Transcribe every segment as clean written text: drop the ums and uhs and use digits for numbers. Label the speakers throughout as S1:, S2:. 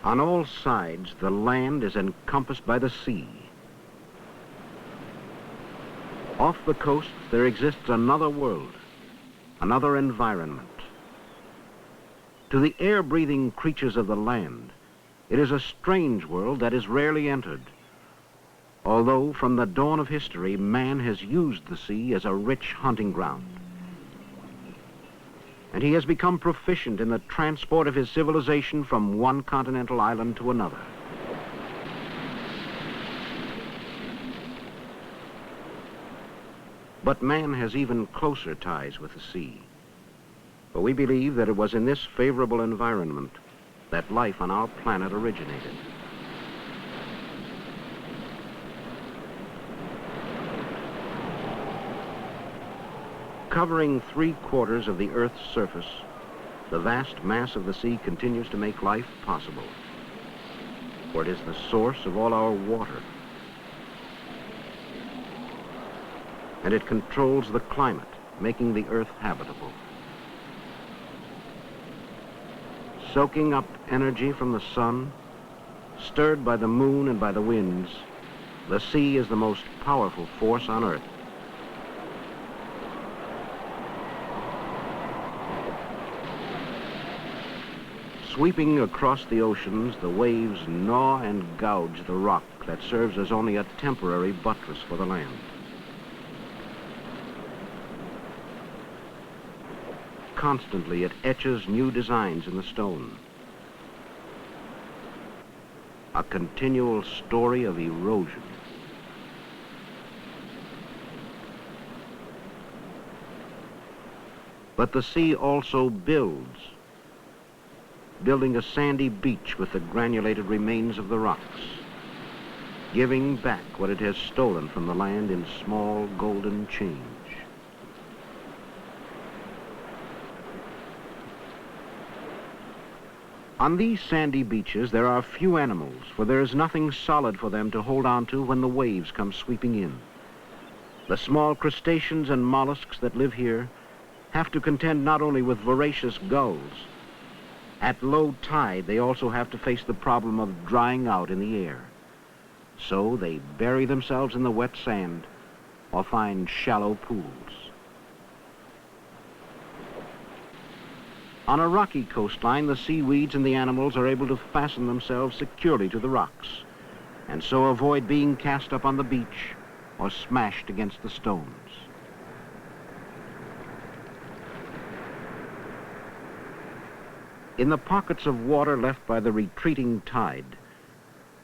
S1: On all sides, the land is encompassed by the sea. Off the coast, there exists another world, another environment. To the air-breathing creatures of the land, it is a strange world that is rarely entered, although from the dawn of history, man has used the sea as a rich hunting ground. And he has become proficient in the transport of his civilization from one continental island to another. But man has even closer ties with the sea. For we believe that it was in this favorable environment that life on our planet originated. Covering 3/4 of the Earth's surface, the vast mass of the sea continues to make life possible, for it is the source of all our water, and it controls the climate, making the Earth habitable. Soaking up energy from the sun, stirred by the moon and by the winds, the sea is the most powerful force on Earth. Sweeping across the oceans, the waves gnaw and gouge the rock that serves as only a temporary buttress for the land. Constantly, it etches new designs in the stone. A continual story of erosion. But the sea also builds, building a sandy beach with the granulated remains of the rocks, giving back what it has stolen from the land in small golden change. On these sandy beaches, there are few animals, for there is nothing solid for them to hold on to when the waves come sweeping in. The small crustaceans and mollusks that live here have to contend not only with voracious gulls. At low tide, they also have to face the problem of drying out in the air. So they bury themselves in the wet sand or find shallow pools. On a rocky coastline, the seaweeds and the animals are able to fasten themselves securely to the rocks, and so avoid being cast up on the beach or smashed against the stones. In the pockets of water left by the retreating tide,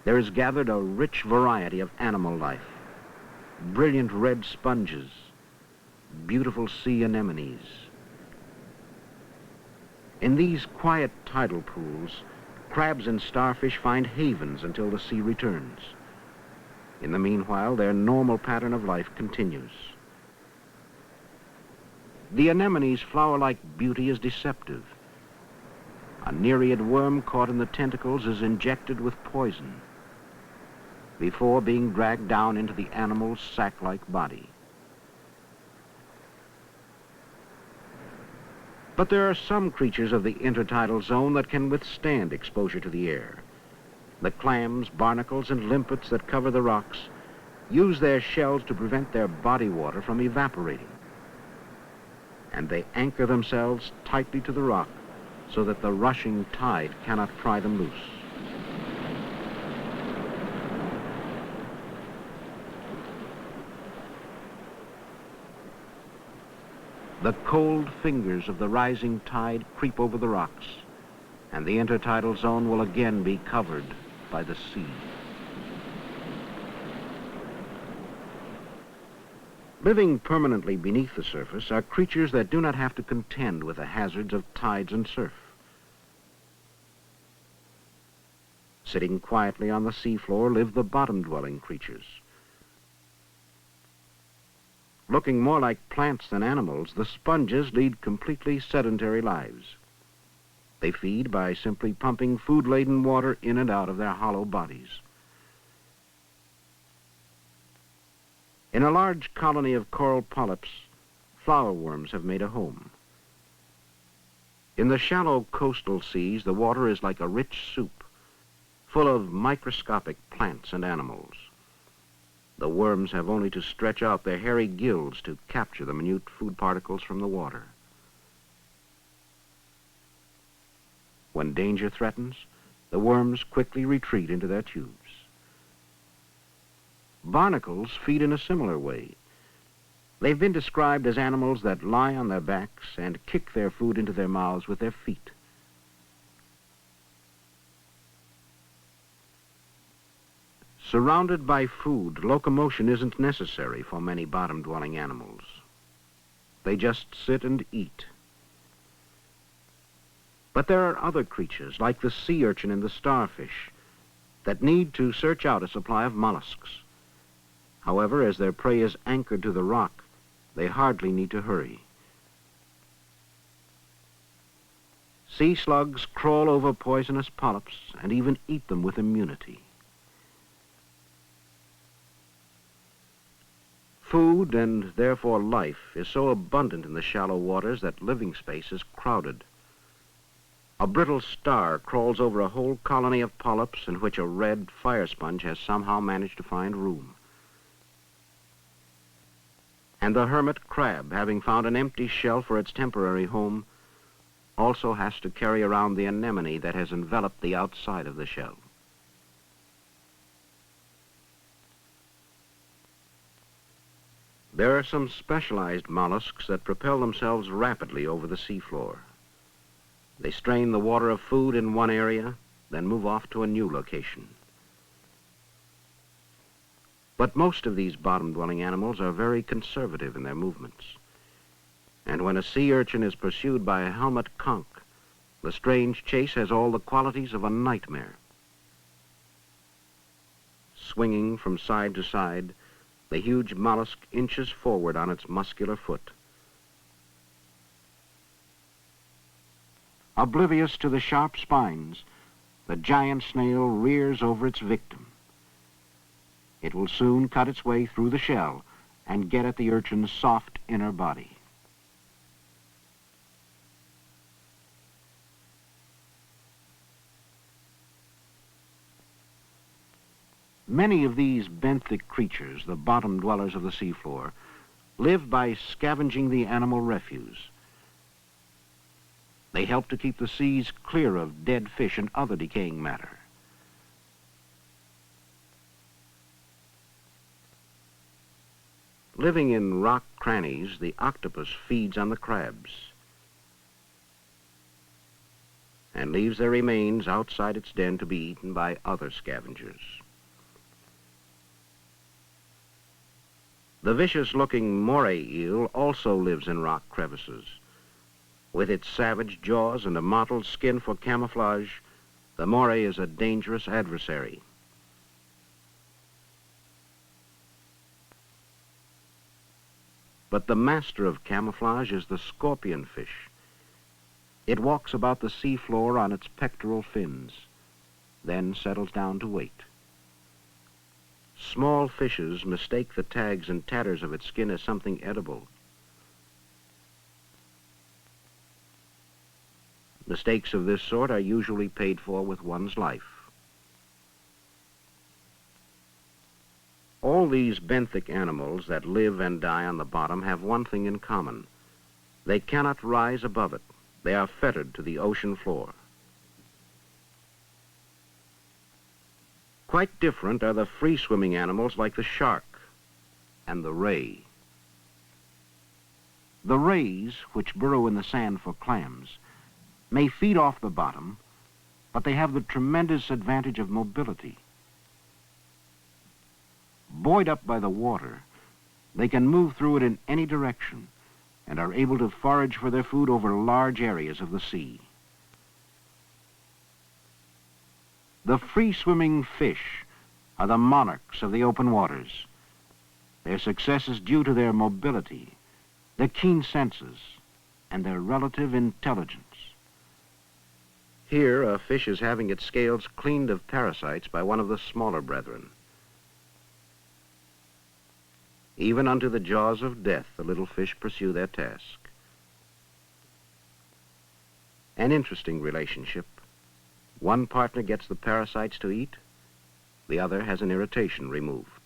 S1: there is gathered a rich variety of animal life. Brilliant red sponges, beautiful sea anemones. In these quiet tidal pools, crabs and starfish find havens until the sea returns. In the meanwhile, their normal pattern of life continues. The anemone's flower-like beauty is deceptive. A nereid worm caught in the tentacles is injected with poison before being dragged down into the animal's sac-like body. But there are some creatures of the intertidal zone that can withstand exposure to the air. The clams, barnacles, and limpets that cover the rocks use their shells to prevent their body water from evaporating. And they anchor themselves tightly to the rock so that the rushing tide cannot pry them loose. The cold fingers of the rising tide creep over the rocks, and the intertidal zone will again be covered by the sea. Living permanently beneath the surface are creatures that do not have to contend with the hazards of tides and surf. Sitting quietly on the seafloor live the bottom-dwelling creatures. Looking more like plants than animals, the sponges lead completely sedentary lives. They feed by simply pumping food-laden water in and out of their hollow bodies. In a large colony of coral polyps, flower worms have made a home. In the shallow coastal seas, the water is like a rich soup, full of microscopic plants and animals. The worms have only to stretch out their hairy gills to capture the minute food particles from the water. When danger threatens, the worms quickly retreat into their tubes. Barnacles feed in a similar way. They've been described as animals that lie on their backs and kick their food into their mouths with their feet. Surrounded by food, locomotion isn't necessary for many bottom-dwelling animals. They just sit and eat. But there are other creatures, like the sea urchin and the starfish, that need to search out a supply of mollusks. However, as their prey is anchored to the rock, they hardly need to hurry. Sea slugs crawl over poisonous polyps and even eat them with immunity. Food, and therefore life, is so abundant in the shallow waters that living space is crowded. A brittle star crawls over a whole colony of polyps in which a red fire sponge has somehow managed to find room. And the hermit crab, having found an empty shell for its temporary home, also has to carry around the anemone that has enveloped the outside of the shell. There are some specialized mollusks that propel themselves rapidly over the seafloor. They strain the water of food in one area, then move off to a new location. But most of these bottom-dwelling animals are very conservative in their movements. And when a sea urchin is pursued by a helmet conch, the strange chase has all the qualities of a nightmare. Swinging from side to side, the huge mollusk inches forward on its muscular foot. Oblivious to the sharp spines, the giant snail rears over its victim. It will soon cut its way through the shell and get at the urchin's soft inner body. Many of these benthic creatures, the bottom dwellers of the seafloor, live by scavenging the animal refuse. They help to keep the seas clear of dead fish and other decaying matter. Living in rock crannies, the octopus feeds on the crabs and leaves their remains outside its den to be eaten by other scavengers. The vicious-looking moray eel also lives in rock crevices. With its savage jaws and a mottled skin for camouflage, the moray is a dangerous adversary. But the master of camouflage is the scorpion fish. It walks about the seafloor on its pectoral fins, then settles down to wait. Small fishes mistake the tags and tatters of its skin as something edible. Mistakes of this sort are usually paid for with one's life. All these benthic animals that live and die on the bottom have one thing in common. They cannot rise above it. They are fettered to the ocean floor. Quite different are the free-swimming animals like the shark and the ray. The rays, which burrow in the sand for clams, may feed off the bottom, but they have the tremendous advantage of mobility. Buoyed up by the water, they can move through it in any direction and are able to forage for their food over large areas of the sea. The free-swimming fish are the monarchs of the open waters. Their success is due to their mobility, their keen senses, and their relative intelligence. Here, a fish is having its scales cleaned of parasites by one of the smaller brethren. Even unto the jaws of death, the little fish pursue their task. An interesting relationship. One partner gets the parasites to eat, the other has an irritation removed.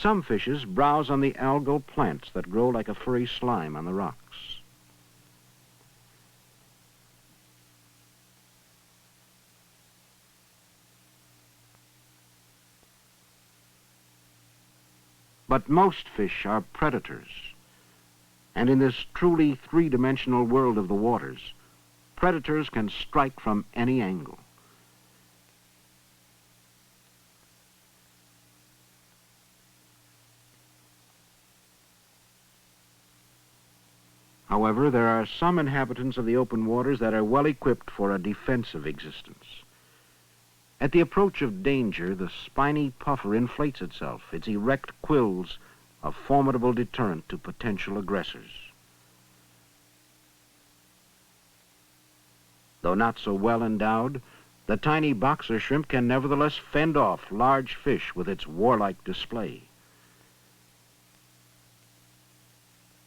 S1: Some fishes browse on the algal plants that grow like a furry slime on the rocks. But most fish are predators. And in this truly three-dimensional world of the waters, predators can strike from any angle. However, there are some inhabitants of the open waters that are well equipped for a defensive existence. At the approach of danger, the spiny puffer inflates itself, its erect quills a formidable deterrent to potential aggressors. Though not so well endowed, the tiny boxer shrimp can nevertheless fend off large fish with its warlike display.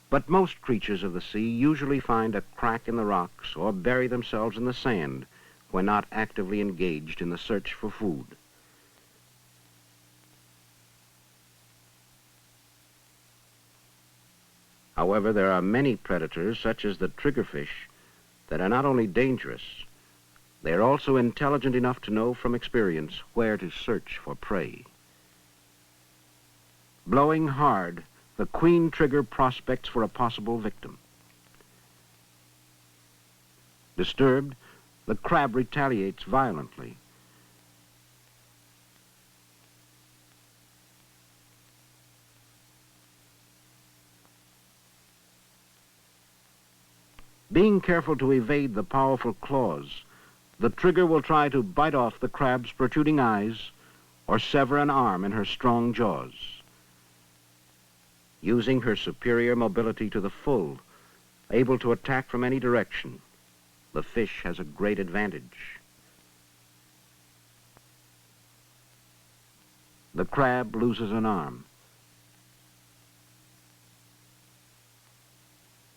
S1: But most creatures of the sea usually find a crack in the rocks or bury themselves in the sand when not actively engaged in the search for food. However, there are many predators, such as the triggerfish, that are not only dangerous, they are also intelligent enough to know from experience where to search for prey. Blowing hard, the queen trigger prospects for a possible victim. Disturbed, the crab retaliates violently. Being careful to evade the powerful claws, the trigger will try to bite off the crab's protruding eyes or sever an arm in her strong jaws. Using her superior mobility to the full, able to attack from any direction, the fish has a great advantage. The crab loses an arm,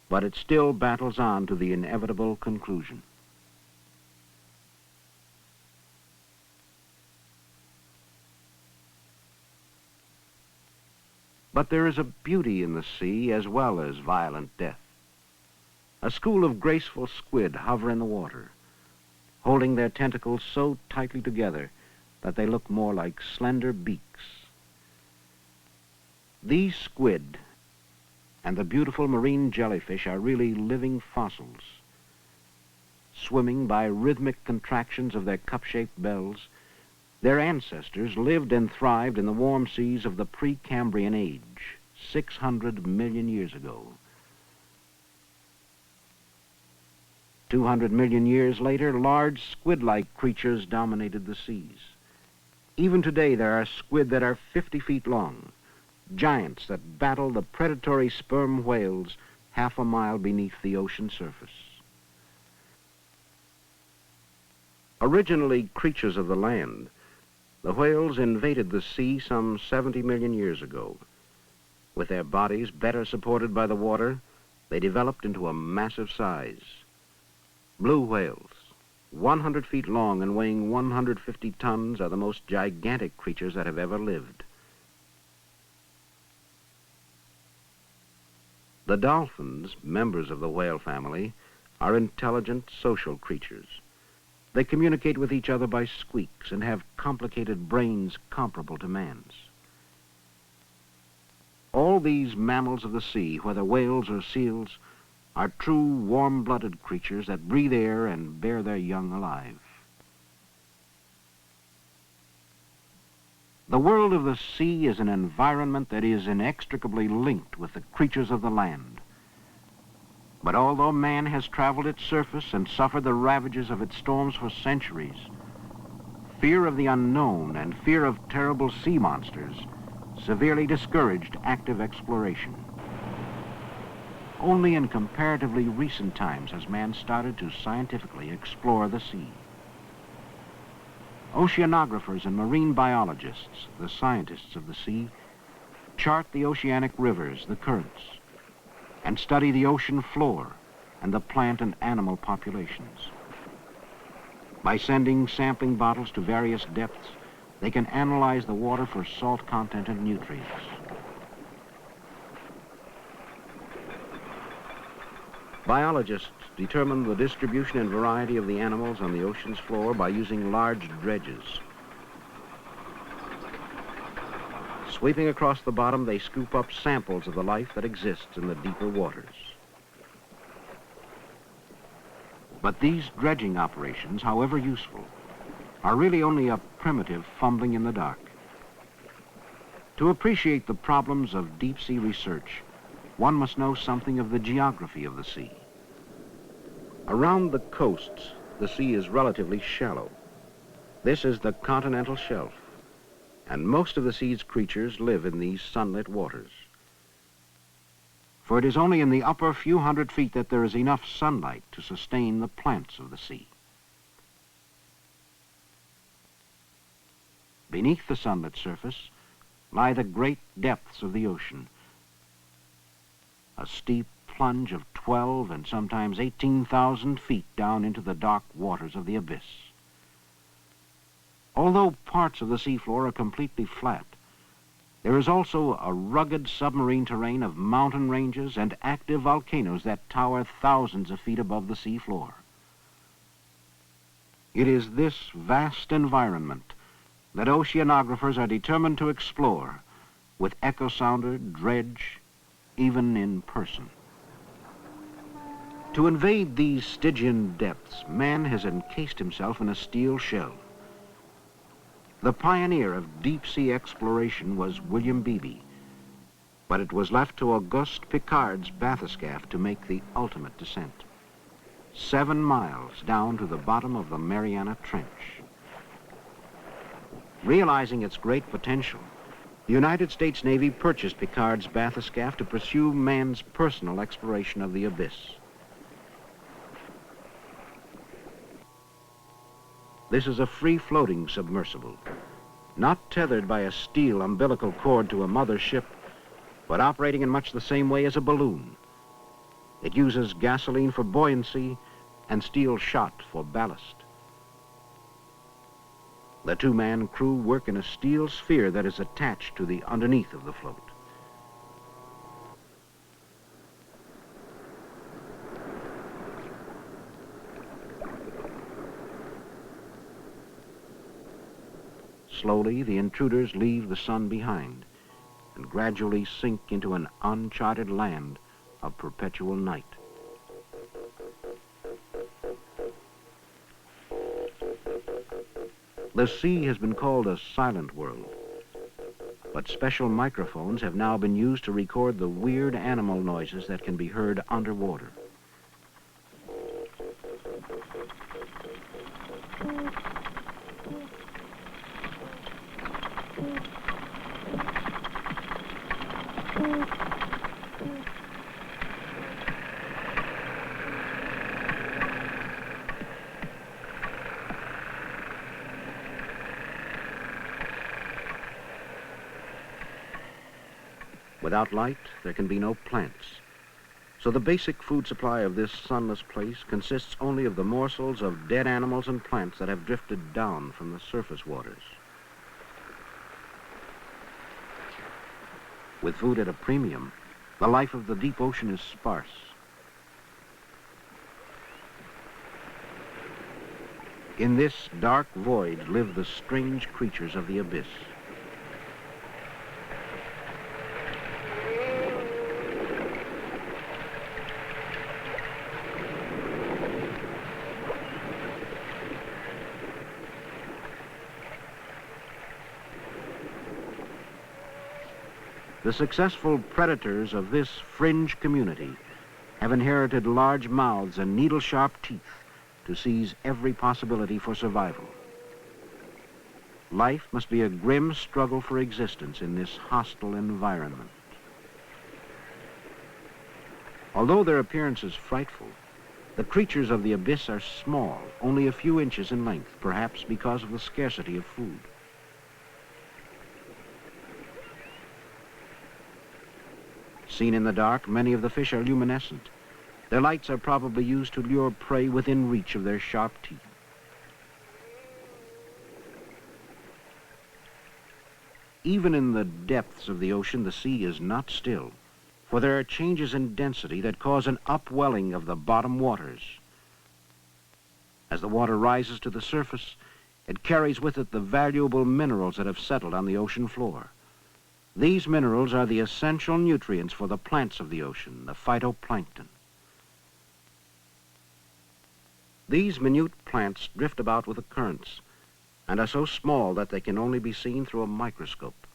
S1: but it still battles on to the inevitable conclusion. But there is a beauty in the sea as well as violent death. A school of graceful squid hover in the water, holding their tentacles so tightly together that they look more like slender beaks. These squid and the beautiful marine jellyfish are really living fossils. Swimming by rhythmic contractions of their cup-shaped bells, their ancestors lived and thrived in the warm seas of the Precambrian age, 600 million years ago. 200 million years later, large squid-like creatures dominated the seas. Even today, there are squid that are 50 feet long, giants that battle the predatory sperm whales half a mile beneath the ocean surface. Originally creatures of the land, the whales invaded the sea some 70 million years ago. With their bodies better supported by the water, they developed into a massive size. Blue whales, 100 feet long and weighing 150 tons, are the most gigantic creatures that have ever lived. The dolphins, members of the whale family, are intelligent social creatures. They communicate with each other by squeaks and have complicated brains comparable to man's. All these mammals of the sea, whether whales or seals, are true warm-blooded creatures that breathe air and bear their young alive. The world of the sea is an environment that is inextricably linked with the creatures of the land. But although man has traveled its surface and suffered the ravages of its storms for centuries, Fear of the unknown and fear of terrible sea monsters severely discouraged active exploration. Only in comparatively recent times has man started to scientifically explore the sea. Oceanographers and marine biologists, the scientists of the sea, chart the oceanic rivers, the currents, and study the ocean floor and the plant and animal populations. By sending sampling bottles to various depths, they can analyze the water for salt content and nutrients. Biologists determine the distribution and variety of the animals on the ocean's floor by using large dredges. Sweeping across the bottom, they scoop up samples of the life that exists in the deeper waters. But these dredging operations, however useful, are really only a primitive fumbling in the dark. To appreciate the problems of deep-sea research, one must know something of the geography of the sea. Around the coasts, the sea is relatively shallow. This is the continental shelf, and most of the sea's creatures live in these sunlit waters. For it is only in the upper few hundred feet that there is enough sunlight to sustain the plants of the sea. Beneath the sunlit surface lie the great depths of the ocean, a steep plunge of 12 and sometimes 18,000 feet down into the dark waters of the abyss. Although parts of the seafloor are completely flat, there is also a rugged submarine terrain of mountain ranges and active volcanoes that tower thousands of feet above the seafloor. It is this vast environment that oceanographers are determined to explore with echo sounder, dredge, even in person. To invade these Stygian depths, man has encased himself in a steel shell. The pioneer of deep-sea exploration was William Beebe, but it was left to Auguste Piccard's bathyscaphe to make the ultimate descent, 7 miles down to the bottom of the Mariana Trench. Realizing its great potential, the United States Navy purchased Piccard's bathyscaphe to pursue man's personal exploration of the abyss. This is a free-floating submersible, not tethered by a steel umbilical cord to a mother ship, but operating in much the same way as a balloon. It uses gasoline for buoyancy and steel shot for ballast. The 2-man crew work in a steel sphere that is attached to the underneath of the float. Slowly, the intruders leave the sun behind and gradually sink into an uncharted land of perpetual night. The sea has been called a silent world, but special microphones have now been used to record the weird animal noises that can be heard underwater. Without light, there can be no plants. So the basic food supply of this sunless place consists only of the morsels of dead animals and plants that have drifted down from the surface waters. With food at a premium, the life of the deep ocean is sparse. In this dark void live the strange creatures of the abyss. The successful predators of this fringe community have inherited large mouths and needle-sharp teeth to seize every possibility for survival. Life must be a grim struggle for existence in this hostile environment. Although their appearance is frightful, the creatures of the abyss are small, only a few inches in length, perhaps because of the scarcity of food. Seen in the dark, many of the fish are luminescent. Their lights are probably used to lure prey within reach of their sharp teeth. Even in the depths of the ocean, the sea is not still, for there are changes in density that cause an upwelling of the bottom waters. As the water rises to the surface, it carries with it the valuable minerals that have settled on the ocean floor. These minerals are the essential nutrients for the plants of the ocean, the phytoplankton. These minute plants drift about with the currents and are so small that they can only be seen through a microscope.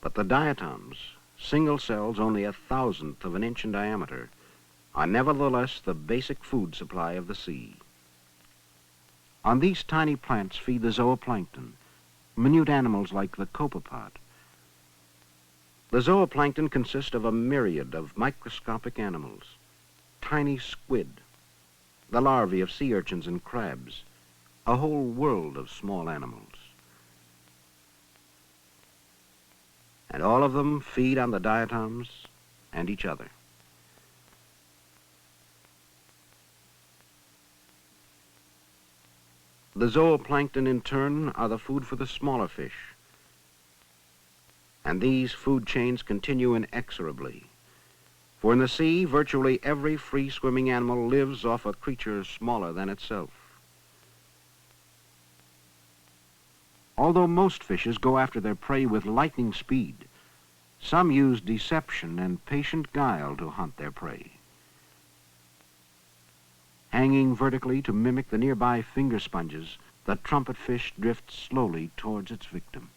S1: But the diatoms, single cells only 1/1000th of an inch in diameter, are nevertheless the basic food supply of the sea. On these tiny plants feed the zooplankton, minute animals like the copepod. The zooplankton consists of a myriad of microscopic animals, tiny squid, the larvae of sea urchins and crabs, a whole world of small animals. And all of them feed on the diatoms and each other. The zooplankton, in turn, are the food for the smaller fish. And these food chains continue inexorably. For in the sea, virtually every free-swimming animal lives off a creature smaller than itself. Although most fishes go after their prey with lightning speed, some use deception and patient guile to hunt their prey. Hanging vertically to mimic the nearby finger sponges, the trumpetfish drifts slowly towards its victim.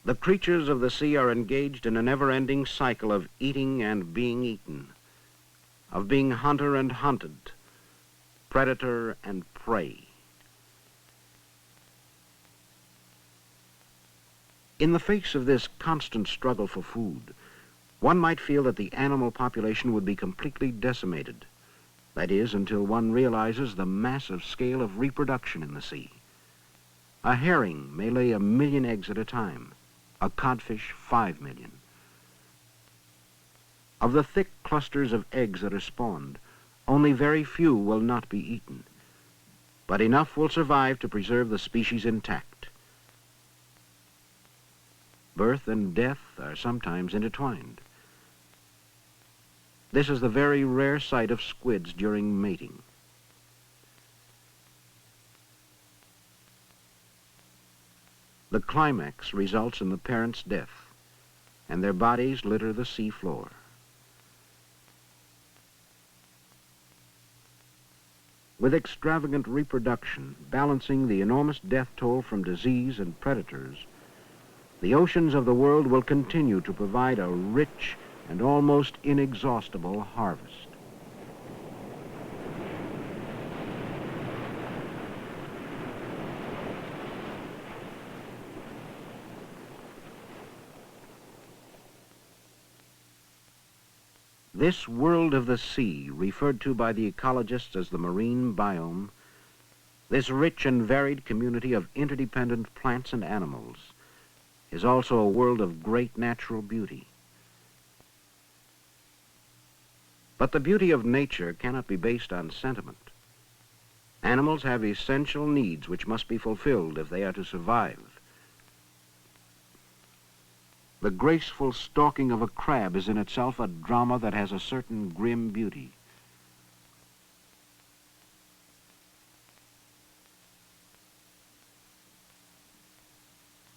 S1: The creatures of the sea are engaged in a never-ending cycle of eating and being eaten, of being hunter and hunted, predator and prey. In the face of this constant struggle for food, one might feel that the animal population would be completely decimated. That is, until one realizes the massive scale of reproduction in the sea. A herring may lay 1 million eggs at a time, a codfish 5 million. Of the thick clusters of eggs that are spawned, only very few will not be eaten, but enough will survive to preserve the species intact. Birth and death are sometimes intertwined. This is the very rare sight of squids during mating. The climax results in the parent's death, and their bodies litter the sea floor. With extravagant reproduction, balancing the enormous death toll from disease and predators, the oceans of the world will continue to provide a rich and almost inexhaustible harvest. This world of the sea, referred to by the ecologists as the marine biome, this rich and varied community of interdependent plants and animals, is also a world of great natural beauty. But the beauty of nature cannot be based on sentiment. Animals have essential needs which must be fulfilled if they are to survive. The graceful stalking of a crab is in itself a drama that has a certain grim beauty.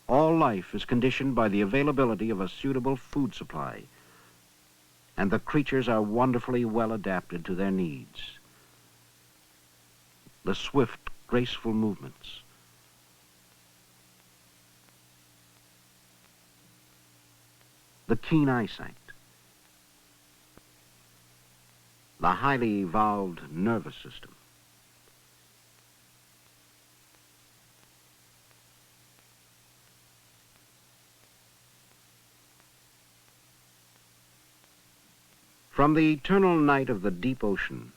S1: All life is conditioned by the availability of a suitable food supply, and the creatures are wonderfully well adapted to their needs. The swift, graceful movements, the keen eyesight, the highly evolved nervous system. From the eternal night of the deep ocean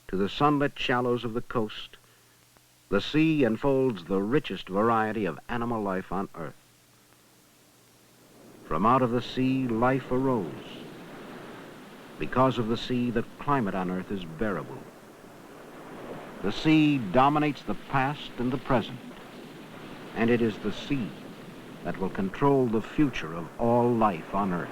S1: to the sunlit shallows of the coast, the sea unfolds the richest variety of animal life on Earth. From out of the sea, life arose. Because of the sea, the climate on Earth is bearable. The sea dominates the past and the present, and it is the sea that will control the future of all life on Earth.